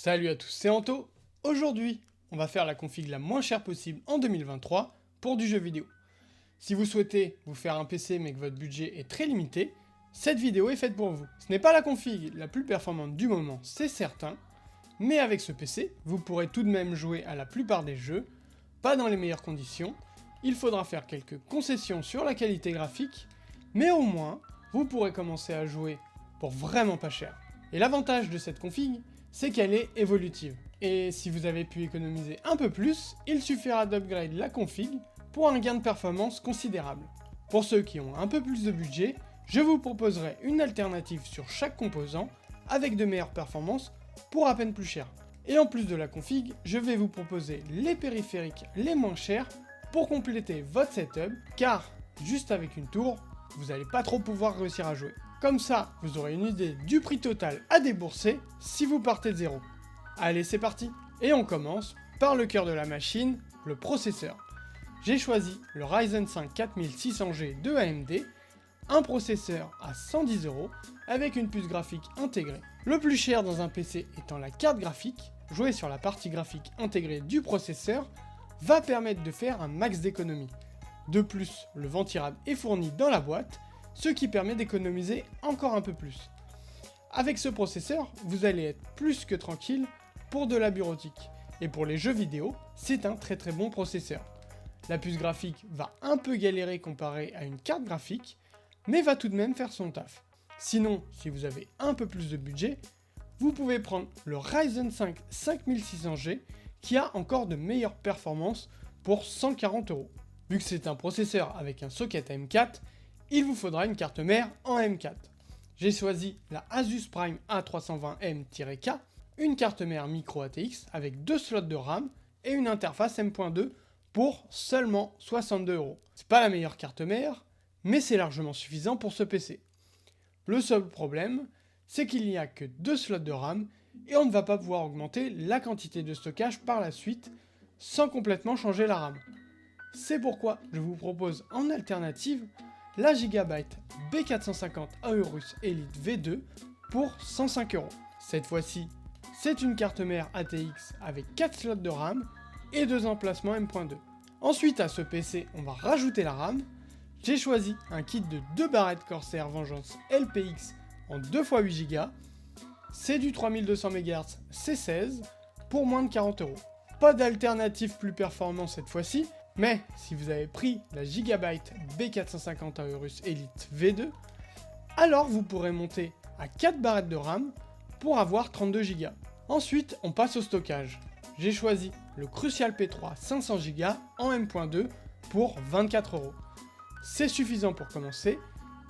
Salut à tous, c'est Anto. Aujourd'hui, on va faire la config la moins chère possible en 2023 pour du jeu vidéo. Si vous souhaitez vous faire un PC mais que votre budget est très limité, cette vidéo est faite pour vous. Ce n'est pas la config la plus performante du moment, c'est certain, mais avec ce PC, vous pourrez tout de même jouer à la plupart des jeux, pas dans les meilleures conditions, il faudra faire quelques concessions sur la qualité graphique, mais au moins, vous pourrez commencer à jouer pour vraiment pas cher. Et l'avantage de cette config, c'est qu'elle est évolutive. Et si vous avez pu économiser un peu plus, il suffira d'upgrade la config pour un gain de performance considérable. Pour ceux qui ont un peu plus de budget, je vous proposerai une alternative sur chaque composant avec de meilleures performances pour à peine plus cher. Et en plus de la config, je vais vous proposer les périphériques les moins chers pour compléter votre setup, car juste avec une tour, vous n'allez pas trop pouvoir réussir à jouer. Comme ça, vous aurez une idée du prix total à débourser si vous partez de zéro. Allez, c'est parti! Et on commence par le cœur de la machine, le processeur. J'ai choisi le Ryzen 5 4600G de AMD, un processeur à 110 € avec une puce graphique intégrée. Le plus cher dans un PC étant la carte graphique, jouer sur la partie graphique intégrée du processeur va permettre de faire un max d'économie. De plus, le ventirad est fourni dans la boîte, ce qui permet d'économiser encore un peu plus. Avec ce processeur, vous allez être plus que tranquille pour de la bureautique. Et pour les jeux vidéo, c'est un très bon processeur. La puce graphique va un peu galérer comparée à une carte graphique, mais va tout de même faire son taf. Sinon, si vous avez un peu plus de budget, vous pouvez prendre le Ryzen 5 5600G qui a encore de meilleures performances pour 140 €. Vu que c'est un processeur avec un socket M4, il vous faudra une carte mère en M4. J'ai choisi la Asus Prime A320M-K, une carte mère micro ATX avec 2 slots de RAM et une interface M.2 pour seulement 62 €. C'est pas la meilleure carte mère, mais c'est largement suffisant pour ce PC. Le seul problème, c'est qu'il n'y a que 2 slots de RAM et on ne va pas pouvoir augmenter la quantité de stockage par la suite sans complètement changer la RAM. C'est pourquoi je vous propose en alternative la Gigabyte B450 Aorus Elite V2 pour 105 €. Cette fois-ci, c'est une carte mère ATX avec 4 slots de RAM et 2 emplacements M.2. Ensuite à ce PC, on va rajouter la RAM. J'ai choisi un kit de 2 barrettes Corsair Vengeance LPX en 2x8 Go. C'est du 3200 MHz C16 pour moins de 40 €. Pas d'alternative plus performante cette fois-ci, mais si vous avez pris la Gigabyte B450 Aorus Elite V2, alors vous pourrez monter à 4 barrettes de RAM pour avoir 32 Go. Ensuite, on passe au stockage. J'ai choisi le Crucial P3 500 Go en M.2 pour 24 €. C'est suffisant pour commencer,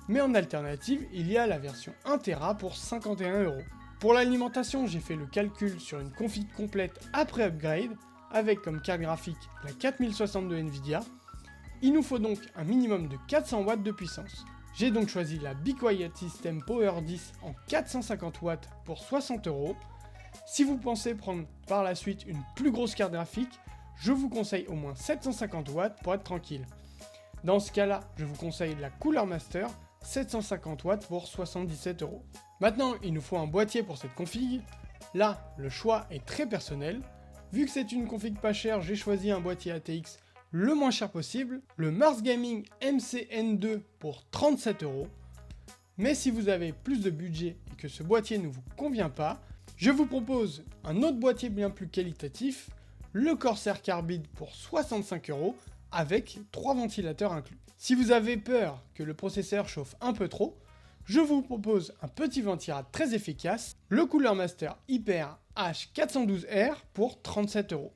mais en alternative, il y a la version 1 Tera pour 51 €. Pour l'alimentation, j'ai fait le calcul sur une config complète après upgrade, avec comme carte graphique la 4062 Nvidia. Il nous faut donc un minimum de 400 watts de puissance. J'ai donc choisi la Be Quiet System Power 10 en 450 watts pour 60 €. Si vous pensez prendre par la suite une plus grosse carte graphique, je vous conseille au moins 750 watts pour être tranquille. Dans ce cas-là, je vous conseille la Cooler Master 750 watts pour 77 €. Maintenant, il nous faut un boîtier pour cette config. Là, le choix est très personnel. Vu que c'est une config pas chère, j'ai choisi un boîtier ATX le moins cher possible, le Mars Gaming MCN2 pour 37 €. Mais si vous avez plus de budget et que ce boîtier ne vous convient pas, je vous propose un autre boîtier bien plus qualitatif, le Corsair Carbide pour 65 € avec 3 ventilateurs inclus. Si vous avez peur que le processeur chauffe un peu trop, je vous propose un petit ventirad très efficace, le Cooler Master Hyper H412R pour 37 €.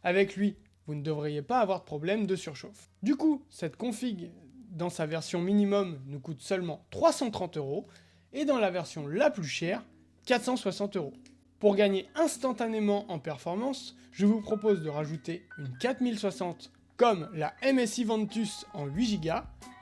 Avec lui, vous ne devriez pas avoir de problème de surchauffe. Du coup, cette config dans sa version minimum nous coûte seulement 330 € et dans la version la plus chère, 460 €. Pour gagner instantanément en performance, je vous propose de rajouter une 4060 comme la MSI Ventus en 8 Go,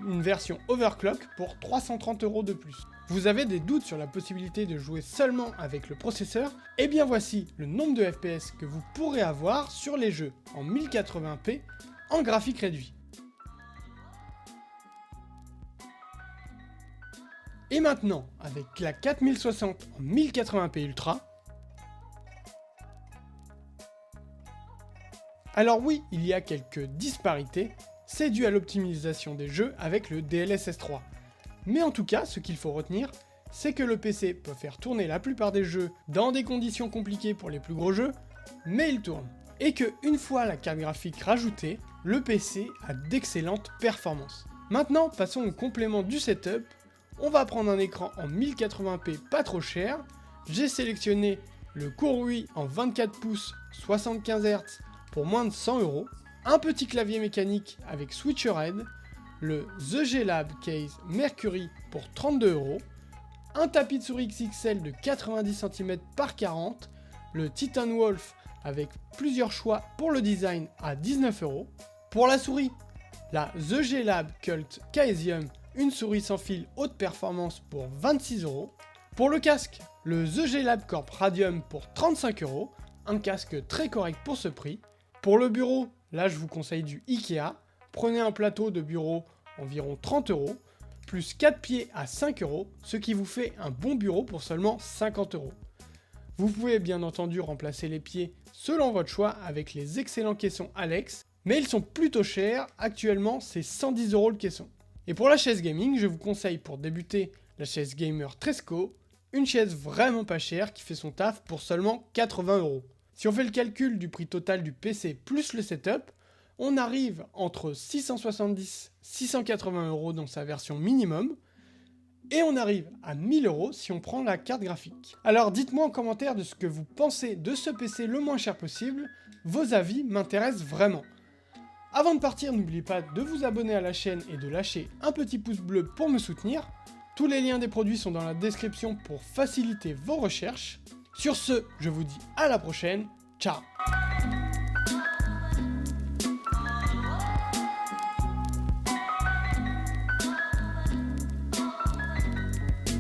une version overclock pour 330 € de plus. Vous avez des doutes sur la possibilité de jouer seulement avec le processeur? Eh bien voici le nombre de FPS que vous pourrez avoir sur les jeux en 1080p en graphique réduit. Et maintenant, avec la 4060 en 1080p Ultra, Alors oui, il y a quelques disparités, c'est dû à l'optimisation des jeux avec le DLSS 3. Mais en tout cas, ce qu'il faut retenir, c'est que le PC peut faire tourner la plupart des jeux dans des conditions compliquées pour les plus gros jeux, mais il tourne. Et que une fois la carte graphique rajoutée, le PC a d'excellentes performances. Maintenant, passons au complément du setup. On va prendre un écran en 1080p pas trop cher. J'ai sélectionné le Kurui en 24 pouces 75 Hz pour moins de 100 €, un petit clavier mécanique avec switcher head, le The G-Lab Case Mercury pour 32 €, un tapis de souris XXL de 90 cm par 40, le Titan Wolf avec plusieurs choix pour le design à 19 €. Pour la souris, la The G-Lab Cult Caesium, une souris sans fil haute performance pour 26 €. Pour le casque, le The G-Lab Corp Radium pour 35 €, un casque très correct pour ce prix. Pour le bureau, là je vous conseille du Ikea, prenez un plateau de bureau environ 30 €, plus 4 pieds à 5 €, ce qui vous fait un bon bureau pour seulement 50 €. Vous pouvez bien entendu remplacer les pieds selon votre choix avec les excellents caissons Alex, mais ils sont plutôt chers, actuellement c'est 110 € le caisson. Et pour la chaise gaming, je vous conseille pour débuter la chaise gamer Tresco, une chaise vraiment pas chère qui fait son taf pour seulement 80 €. Si on fait le calcul du prix total du PC plus le setup, on arrive entre 670 et 680 € dans sa version minimum, et on arrive à 1000 € si on prend la carte graphique. Alors dites-moi en commentaire de ce que vous pensez de ce PC le moins cher possible, vos avis m'intéressent vraiment. Avant de partir, n'oubliez pas de vous abonner à la chaîne et de lâcher un petit pouce bleu pour me soutenir. Tous les liens des produits sont dans la description pour faciliter vos recherches. Sur ce, je vous dis à la prochaine, ciao!